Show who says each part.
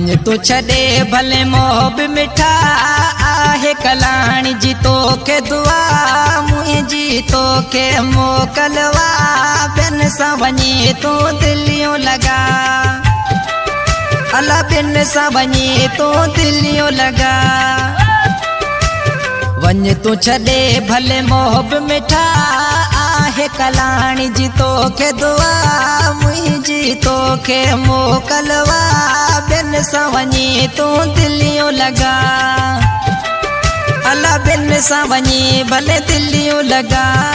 Speaker 1: वञ तू छॾे भले मोह बि मिठा आहे कलाणी जी तोखे दुआ मुंहिंजी तोखे मोकलवा ॿियनि सां वञी तूं दिलियूं लॻा अला ॿियनि सां वञी तूं दिलियूं लॻा वञ तू छॾे भले मोह बि मिठा आहे कलाणी जी तोखे दुआ मुंहिंजी तोखे मोकलवा ॿियनि सां वञी तूं दिलियूं लॻा अला ॿियनि सां वञी भले दिलियूं लॻा।